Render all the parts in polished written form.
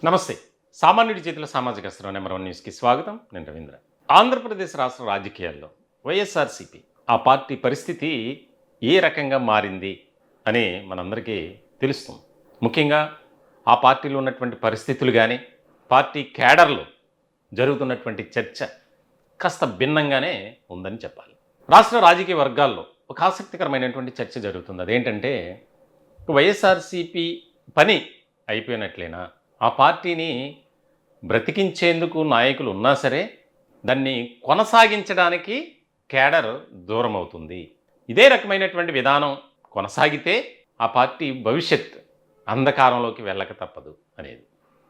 నమస్తే. సామాన్యుడి చేతుల సామాజిక అస్త్రం నెంబర్ 1 న్యూస్‌కి స్వాగతం. నేను రవీంద్ర. ఆంధ్రప్రదేశ్ రాష్ట్ర రాజకీయాల్లో వైఎస్ఆర్‌సీపీ ఆ పార్టీ పరిస్థితి ఏ రకంగా మారింది అని మనందరికీ తెలుస్తుంది. ముఖ్యంగా ఆ పార్టీలో ఉన్నటువంటి పరిస్థితులు గానీ, పార్టీ క్యాడర్‌లో జరుగుతున్నటువంటి చర్చ కాస్త భిన్నంగానే ఉందని చెప్పాలి. రాష్ట్ర రాజకీయ వర్గాల్లో ఒక ఆసక్తికరమైనటువంటి చర్చ జరుగుతుంది. అదేంటంటే వైఎస్ఆర్‌సీపీ పని అయిపోయినట్లేనా? ఆ పార్టీని బ్రతికించేందుకు నాయకులు ఉన్నా సరే, దాన్ని కొనసాగించడానికి క్యాడర్ దూరమవుతుంది. ఇదే రకమైనటువంటి విధానం కొనసాగితే ఆ పార్టీ భవిష్యత్ అంధకారంలోకి వెళ్ళక తప్పదు అనేది.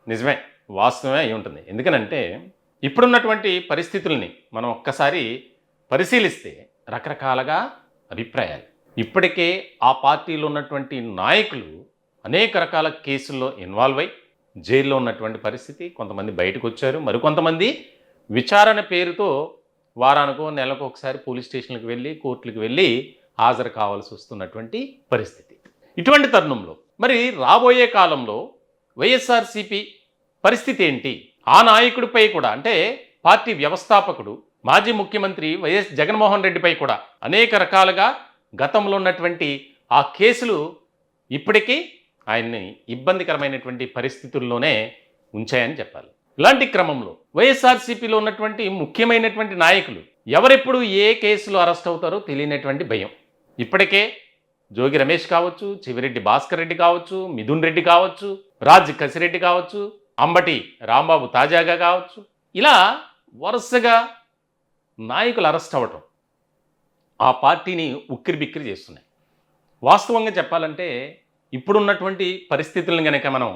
నిజమే, వాస్తవమే అయి ఉంటుంది. ఎందుకనంటే ఇప్పుడున్నటువంటి పరిస్థితుల్ని మనం ఒక్కసారి పరిశీలిస్తే రకరకాలుగా అభిప్రాయాలు. ఇప్పటికే ఆ పార్టీలో ఉన్నటువంటి నాయకులు అనేక రకాల కేసుల్లో ఇన్వాల్వ్ అయ్యి జైల్లో ఉన్నటువంటి పరిస్థితి. కొంతమంది బయటకు వచ్చారు, మరికొంతమంది విచారణ పేరుతో వారానికో నెలకు ఒకసారి పోలీస్ స్టేషన్లకు వెళ్ళి కోర్టులకు వెళ్ళి హాజరు కావాల్సి వస్తున్నటువంటి పరిస్థితి. ఇటువంటి తరుణంలో మరి రాబోయే కాలంలో వైఎస్ఆర్‌సీపీ పరిస్థితి ఏంటి? ఆ నాయకుడిపై కూడా, అంటే పార్టీ వ్యవస్థాపకుడు మాజీ ముఖ్యమంత్రి వైఎస్ జగన్మోహన్ రెడ్డిపై కూడా అనేక రకాలుగా గతంలో ఉన్నటువంటి ఆ కేసులు ఇప్పటికీ ఆయన్ని ఇబ్బందికరమైనటువంటి పరిస్థితుల్లోనే ఉంచాయని చెప్పాలి. ఇలాంటి క్రమంలో వైఎస్ఆర్‌సీపీలో ఉన్నటువంటి ముఖ్యమైనటువంటి నాయకులు ఎవరెప్పుడు ఏ కేసులో అరెస్ట్ అవుతారో తెలియనటువంటి భయం. ఇప్పటికే జోగి రమేష్ కావచ్చు, చెవిరెడ్డి భాస్కర్ రెడ్డి కావచ్చు, మిథున్ రెడ్డి కావచ్చు, రాజ్ కసిరెడ్డి కావచ్చు, అంబటి రాంబాబు తాజాగా కావచ్చు, ఇలా వరుసగా నాయకులు అరెస్ట్ అవ్వటం ఆ పార్టీని ఉక్కిరిబిక్కిరి చేస్తున్నాయి. వాస్తవంగా చెప్పాలంటే ఇప్పుడున్నటువంటి పరిస్థితులను కనుక మనం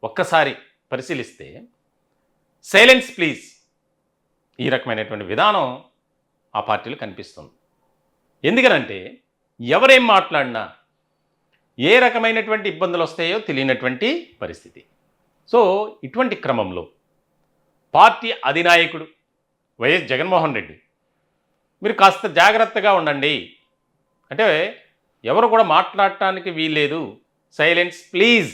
ఒక్కసారి పరిశీలిస్తే సైలెన్స్ ప్లీజ్ ఈ రకమైనటువంటి విధానం ఆ పార్టీలో కనిపిస్తుంది. ఎందుకనంటే ఎవరేం మాట్లాడినా ఏ రకమైనటువంటి ఇబ్బందులు వస్తాయో తెలియనటువంటి పరిస్థితి. సో ఇటువంటి క్రమంలో పార్టీ అధినాయకుడు వైఎస్ జగన్మోహన్ రెడ్డి మీరు కాస్త జాగ్రత్తగా ఉండండి, అంటే ఎవరు కూడా మాట్లాడటానికి వీల్లేదు, సైలెన్స్ ప్లీజ్,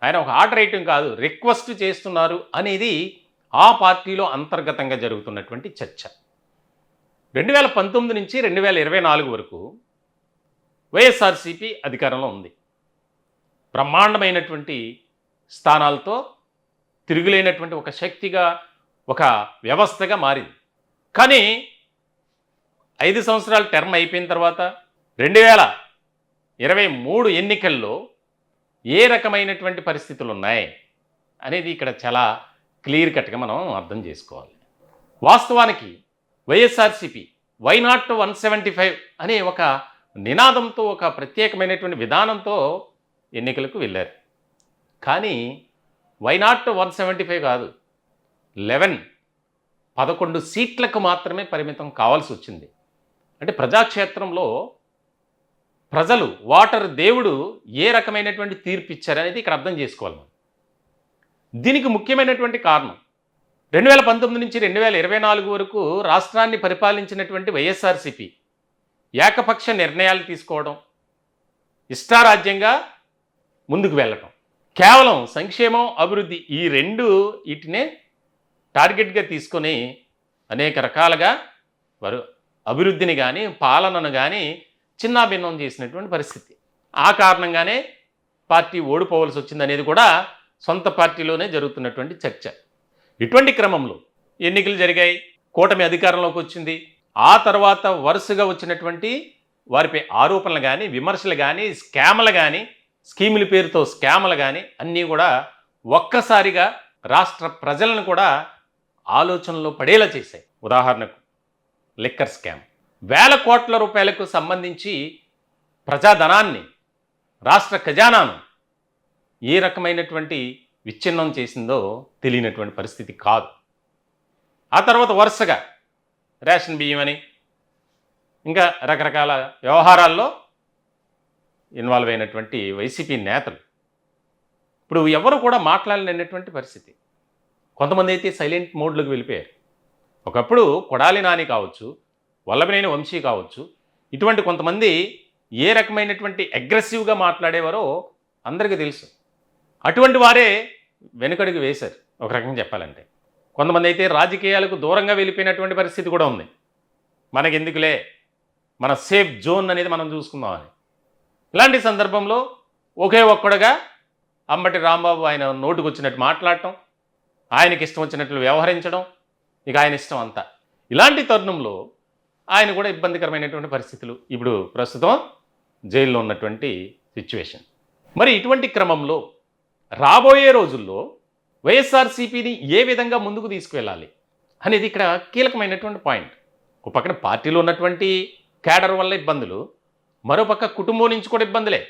ఆయన ఒక ఆర్డర్ వేయటం కాదు, రిక్వెస్ట్ చేస్తున్నారు అనేది ఆ పార్టీలో అంతర్గతంగా జరుగుతున్నటువంటి చర్చ. 2019 నుంచి 2024 వరకు వైఎస్ఆర్‌సీపీ అధికారంలో ఉంది. బ్రహ్మాండమైనటువంటి స్థానాలతో తిరుగులేనటువంటి ఒక శక్తిగా, ఒక వ్యవస్థగా మారింది. కానీ 5 సంవత్సరాల టర్మ్ అయిపోయిన తర్వాత 2023 ఎన్నికల్లో ఏ రకమైనటువంటి పరిస్థితులు ఉన్నాయి అనేది ఇక్కడ చాలా క్లియర్ కట్గా మనం అర్థం చేసుకోవాలి. వాస్తవానికి వైఎస్ఆర్‌సీపీ వై నాట్ 175 అనే ఒక నినాదంతో, ఒక ప్రత్యేకమైనటువంటి విధానంతో ఎన్నికలకు వెళ్ళారు. కానీ వై నాట్ 175 కాదు, 11 సీట్లకు మాత్రమే పరిమితం కావాల్సి వచ్చింది. అంటే ప్రజాక్షేత్రంలో ప్రజలు, ఓటర్ దేవుడు ఏ రకమైనటువంటి తీర్పు ఇచ్చారనేది ఇక్కడ అర్థం చేసుకోవాలి మనం. దీనికి ముఖ్యమైనటువంటి కారణం 2019 నుంచి 2024 వరకు రాష్ట్రాన్ని పరిపాలించినటువంటి వైఎస్ఆర్‌సీపీ ఏకపక్ష నిర్ణయాలు తీసుకోవడం, ఇష్టారాజ్యంగా ముందుకు వెళ్ళటం, కేవలం సంక్షేమం, అభివృద్ధి ఈ వీటినే టార్గెట్గా తీసుకొని అనేక రకాలుగా వారు అభివృద్ధిని కానీ, పాలనను కానీ చిన్నాభిన్నం చేసినటువంటి పరిస్థితి. ఆ కారణంగానే పార్టీ ఓడిపోవలసి వచ్చిందనేది కూడా సొంత పార్టీలోనే జరుగుతున్నటువంటి చర్చ. ఇటువంటి క్రమంలో ఎన్నికలు జరిగాయి, కూటమి అధికారంలోకి వచ్చింది. ఆ తర్వాత వరుసగా వచ్చినటువంటి వారిపై ఆరోపణలు కానీ, విమర్శలు కానీ, స్కామ్లు కానీ, స్కీముల పేరుతో స్కామ్లు కానీ అన్నీ కూడా ఒక్కసారిగా రాష్ట్ర ప్రజలను కూడా ఆలోచనలో పడేలా చేశాయి. ఉదాహరణకు లిక్కర్ స్కామ్, వేల కోట్ల రూపాయలకు సంబంధించి ప్రజాధనాన్ని, రాష్ట్ర ఖజానాను ఏ రకమైనటువంటి విచ్ఛిన్నం చేసిందో తెలియనటువంటి పరిస్థితి కాదు. ఆ తర్వాత వరుసగా రేషన్ బియ్యం అని ఇంకా రకరకాల వ్యవహారాల్లో ఇన్వాల్వ్ అయినటువంటి వైసీపీ నేతలు ఇప్పుడు ఎవరు కూడా మాట్లాడలేనటువంటి పరిస్థితి. కొంతమంది అయితే సైలెంట్ మోడ్లోకి వెళ్ళిపోయారు. ఒకప్పుడు కొడాలి నాని కావచ్చు, వల్లభనేని వంశీ కావచ్చు, ఇటువంటి కొంతమంది ఏ రకమైనటువంటి అగ్రెసివ్గా మాట్లాడేవారో అందరికీ తెలుసు. అటువంటి వారే వెనుకడుగు వేశారు ఒక రకంగా చెప్పాలంటే. కొంతమంది అయితే రాజకీయాలకు దూరంగా వెళ్ళిపోయినటువంటి పరిస్థితి కూడా ఉంది. మనకెందుకులే, మన సేఫ్ జోన్ అనేది మనం చూసుకుందామని. ఇలాంటి సందర్భంలో ఒకే ఒక్కడుగా అంబటి రాంబాబు ఆయన నోటుకొచ్చినట్టు మాట్లాడటం, ఆయనకి ఇష్టం వచ్చినట్లు వ్యవహరించడం, ఇక ఆయన ఇష్టం అంతా. ఇలాంటి తరుణంలో ఆయన కూడా ఇబ్బందికరమైనటువంటి పరిస్థితులు ఇప్పుడు ప్రస్తుతం జైల్లో ఉన్నటువంటి సిచ్యువేషన్. మరి ఇటువంటి క్రమంలో రాబోయే రోజుల్లో వైఎస్ఆర్సీపీని ఏ విధంగా ముందుకు తీసుకువెళ్ళాలి అనేది ఇక్కడ కీలకమైనటువంటి పాయింట్. ఒక పక్కన పార్టీలో ఉన్నటువంటి క్యాడర్ వల్ల ఇబ్బందులు, మరోపక్క కుటుంబం నుంచి కూడా ఇబ్బందులే.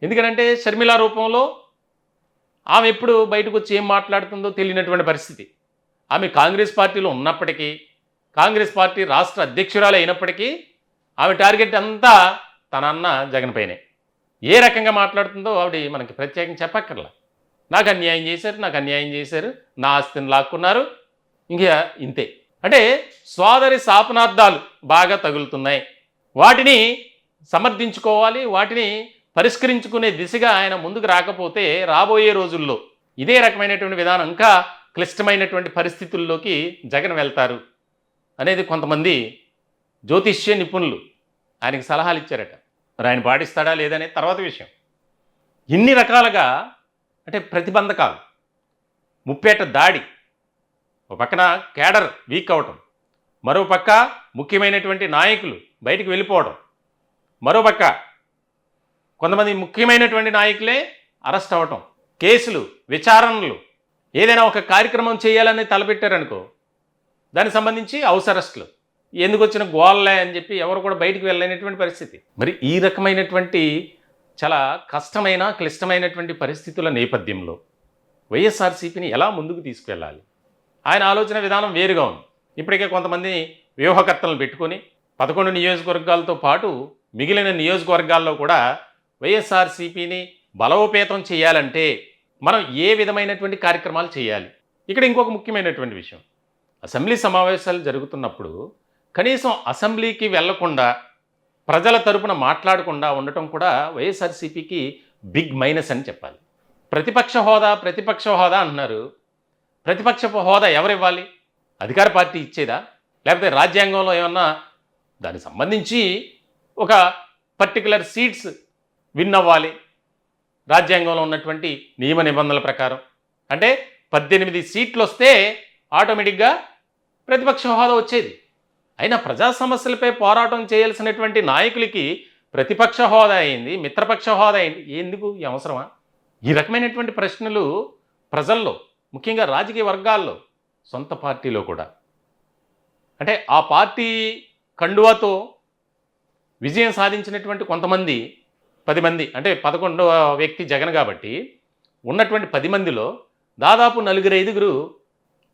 ఎందుకంటే షర్మిల రూపంలో ఆమె ఎప్పుడు బయటకు వచ్చి ఏం మాట్లాడుతుందో తెలియనటువంటి పరిస్థితి. ఆమె కాంగ్రెస్ పార్టీలో ఉన్నప్పటికీ, కాంగ్రెస్ పార్టీ రాష్ట్ర అధ్యక్షురాలు అయినప్పటికీ ఆమె టార్గెట్ అంతా తన అన్న జగన్ పైనే. ఏ రకంగా మాట్లాడుతుందో ఆవిడ మనకి ప్రత్యేకంగా చెప్పక్కర్లా. నాకు అన్యాయం చేశారు, నాకు అన్యాయం చేశారు, నా ఆస్తిని లాక్కున్నారు, ఇంకా ఇంతే. అంటే సోదరి శాపనార్థాలు బాగా తగులుతున్నాయి. వాటిని సమర్థించుకోవాలి, వాటిని పరిష్కరించుకునే దిశగా ఆయన ముందుకు రాకపోతే రాబోయే రోజుల్లో ఇదే రకమైనటువంటి విధానం ఇంకా క్లిష్టమైనటువంటి పరిస్థితుల్లోకి జగన్ వెళ్తారు అనేది కొంతమంది జ్యోతిష్య నిపుణులు ఆయనకి సలహాలు ఇచ్చారట. మరి ఆయన పాటిస్తాడా లేదనే తర్వాత విషయం. ఇన్ని రకాలుగా అంటే ప్రతిబంధకాలు, ముప్పేట దాడి, ఒక పక్కన కేడర్ వీక్ అవటం, మరో పక్క ముఖ్యమైనటువంటి నాయకులు బయటికి వెళ్ళిపోవడం, మరోపక్క కొంతమంది ముఖ్యమైనటువంటి నాయకులే అరెస్ట్ అవ్వటం, కేసులు, విచారణలు, ఏదైనా ఒక కార్యక్రమం చేయాలని తలపెట్టారనుకో దానికి సంబంధించి హౌస్ అరెస్టులు, ఎందుకు వచ్చిన గోల్లే అని చెప్పి ఎవరు కూడా బయటికి వెళ్ళలేనటువంటి పరిస్థితి. మరి ఈ రకమైనటువంటి చాలా కష్టమైన క్లిష్టమైనటువంటి పరిస్థితుల నేపథ్యంలో వైఎస్ఆర్సీపీని ఎలా ముందుకు తీసుకువెళ్ళాలి? ఆయన ఆలోచన విధానం వేరుగా ఉంది. ఇప్పటికే కొంతమంది వ్యూహకర్తలను పెట్టుకొని 11 నియోజకవర్గాలతో పాటు మిగిలిన నియోజకవర్గాల్లో కూడా వైఎస్ఆర్సీపీని బలోపేతం చేయాలంటే మనం ఏ విధమైనటువంటి కార్యక్రమాలు చేయాలి? ఇక్కడ ఇంకొక ముఖ్యమైనటువంటి విషయం, అసెంబ్లీ సమావేశాలు జరుగుతున్నప్పుడు కనీసం అసెంబ్లీకి వెళ్లకుండా ప్రజల తరపున మాట్లాడకుండా ఉండటం కూడా వైఎస్ఆర్సీపీకి బిగ్ మైనస్ అని చెప్పాలి. ప్రతిపక్ష హోదా అంటున్నారు. ప్రతిపక్ష హోదా ఎవరు ఇవ్వాలి? అధికార పార్టీ ఇచ్చేదా? లేకపోతే రాజ్యాంగంలో ఏమన్నా దానికి సంబంధించి ఒక పర్టికులర్ సీట్స్ విన్ అవ్వాలి రాజ్యాంగంలో ఉన్నటువంటి నియమ నిబంధనల ప్రకారం? అంటే 18 సీట్లు వస్తే ఆటోమేటిక్గా ప్రతిపక్ష హోదా వచ్చేది. అయినా ప్రజా సమస్యలపై పోరాటం చేయాల్సినటువంటి నాయకులకి ప్రతిపక్ష హోదా అయింది, మిత్రపక్ష హోదా అయింది, ఎందుకు ఈ అవసరమా? ఈ రకమైనటువంటి ప్రశ్నలు ప్రజల్లో, ముఖ్యంగా రాజకీయ వర్గాల్లో, సొంత పార్టీలో కూడా, అంటే ఆ పార్టీ కండువాతో విజయం సాధించినటువంటి కొంతమంది 10 మంది, అంటే 11వ వ్యక్తి జగన్ కాబట్టి ఉన్నటువంటి 10 మందిలో దాదాపు 4-5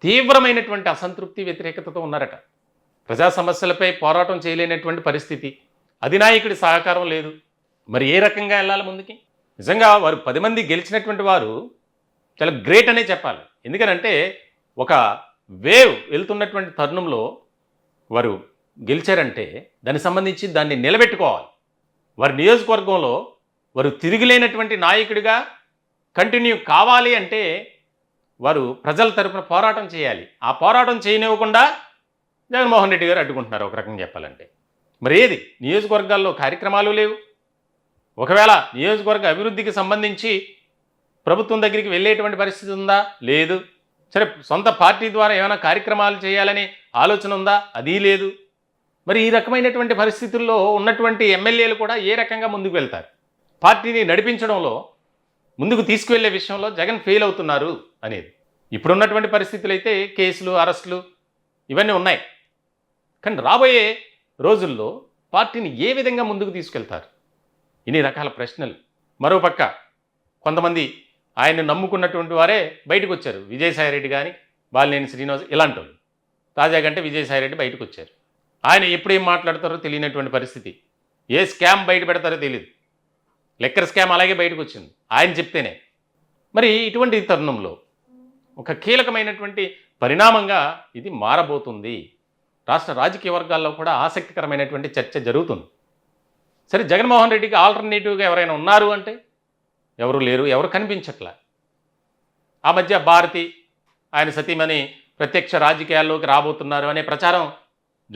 తీవ్రమైనటువంటి అసంతృప్తి, వ్యతిరేకతతో ఉన్నారట. ప్రజా సమస్యలపై పోరాటం చేయలేనటువంటి పరిస్థితి, అధినాయకుడి సహకారం లేదు. మరి ఏ రకంగా వెళ్ళాలి ముందుకి? నిజంగా వారు 10 మంది గెలిచినటువంటి వారు చాలా గ్రేట్ అనే చెప్పాలి. ఎందుకనంటే ఒక వేవ్ వెళ్తున్నటువంటి తరుణంలో వారు గెలిచారంటే దానికి సంబంధించి దాన్ని నిలబెట్టుకోవాలి. వారి నియోజకవర్గంలో వారు తిరిగిలేనటువంటి నాయకుడిగా కంటిన్యూ కావాలి అంటే వారు ప్రజల తరపున పోరాటం చేయాలి. ఆ పోరాటం చేయనివ్వకుండా జగన్మోహన్ రెడ్డి గారు అడ్డుకుంటున్నారు ఒక రకంగా చెప్పాలంటే. మరి ఏది నియోజకవర్గాల్లో కార్యక్రమాలు లేవు. ఒకవేళ నియోజకవర్గ అభివృద్ధికి సంబంధించి ప్రభుత్వం దగ్గరికి వెళ్ళేటువంటి పరిస్థితి ఉందా? లేదు. సరే, సొంత పార్టీ ద్వారా ఏమైనా కార్యక్రమాలు చేయాలని ఆలోచన ఉందా? అది లేదు. మరి ఈ రకమైనటువంటి పరిస్థితుల్లో ఉన్నటువంటి ఎమ్మెల్యేలు కూడా ఏ రకంగా ముందుకు వెళ్తారు? పార్టీని నడిపించడంలో, ముందుకు తీసుకువెళ్లే విషయంలో జగన్ ఫెయిల్ అవుతున్నారు అనేది. ఇప్పుడున్నటువంటి పరిస్థితులు అయితే కేసులు, అరెస్టులు ఇవన్నీ ఉన్నాయి. కానీ రాబోయే రోజుల్లో పార్టీని ఏ విధంగా ముందుకు తీసుకెళ్తారు? ఇన్ని రకాల ప్రశ్నలు. మరోపక్క కొంతమంది ఆయన్ని నమ్ముకున్నటువంటి వారే బయటకు వచ్చారు. విజయసాయిరెడ్డి కానీ, బాలినేని శ్రీనివాస్ ఇలాంటి వాళ్ళు. తాజాగా అంటే విజయసాయిరెడ్డి బయటకు వచ్చారు. ఆయన ఎప్పుడేం మాట్లాడతారో తెలియనటువంటి పరిస్థితి. ఏ స్కామ్ బయట పెడతారో తెలియదు. లెక్కర్ స్కామ్ అలాగే బయటకు వచ్చింది ఆయన చెప్తేనే. మరి ఇటువంటి తరుణంలో ఒక కీలకమైనటువంటి పరిణామంగా ఇది మారబోతుంది. రాష్ట్ర రాజకీయ వర్గాల్లో కూడా ఆసక్తికరమైనటువంటి చర్చ జరుగుతుంది. సరే, జగన్మోహన్ రెడ్డికి ఆల్టర్నేటివ్గా ఎవరైనా ఉన్నారు అంటే ఎవరు లేరు, ఎవరు కనిపించట్లా. ఆ మధ్య భారతి ఆయన సతీమణి ప్రత్యక్ష రాజకీయాల్లోకి రాబోతున్నారు అనే ప్రచారం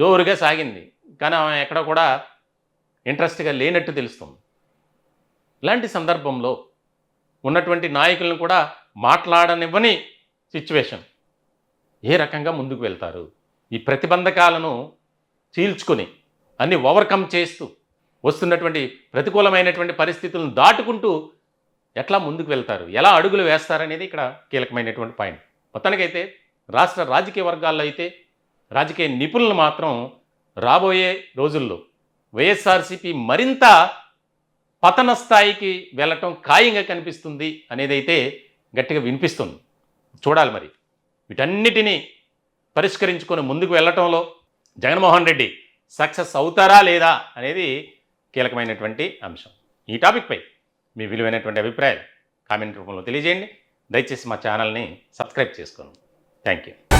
జోరుగా సాగింది. కానీ ఆమె ఎక్కడ కూడా ఇంట్రెస్ట్గా లేనట్టు తెలుస్తుంది. ఇలాంటి సందర్భంలో ఉన్నటువంటి నాయకులను కూడా మాట్లాడనివ్వని సిచ్యువేషన్. ఏ రకంగా ముందుకు వెళ్తారు? ఈ ప్రతిబంధకాలను చీల్చుకొని అన్ని ఓవర్కమ్ చేస్తూ వస్తున్నటువంటి ప్రతికూలమైనటువంటి పరిస్థితులను దాటుకుంటూ ఎట్లా ముందుకు వెళ్తారు, ఎలా అడుగులు వేస్తారనేది ఇక్కడ కీలకమైనటువంటి పాయింట్. మొత్తానికైతే రాష్ట్ర రాజకీయ వర్గాల్లో అయితే రాజకీయ నిపుణులు మాత్రం రాబోయే రోజుల్లో వైఎస్ఆర్సీపీ మరింత పతన స్థాయికి వెళ్ళటం ఖాయంగా కనిపిస్తుంది అనేది అయితే గట్టిగా వినిపిస్తుంది. చూడాలి మరి వీటన్నిటినీ పరిష్కరించుకొని ముందుకు వెళ్ళటంలో జగన్మోహన్ రెడ్డి సక్సెస్ అవుతారా లేదా అనేది కీలకమైనటువంటి అంశం. ఈ టాపిక్పై మీ విలువైనటువంటి అభిప్రాయాలు కామెంట్ రూపంలో తెలియజేయండి. దయచేసి మా ఛానల్ని సబ్స్క్రైబ్ చేసుకోండి. Thank you.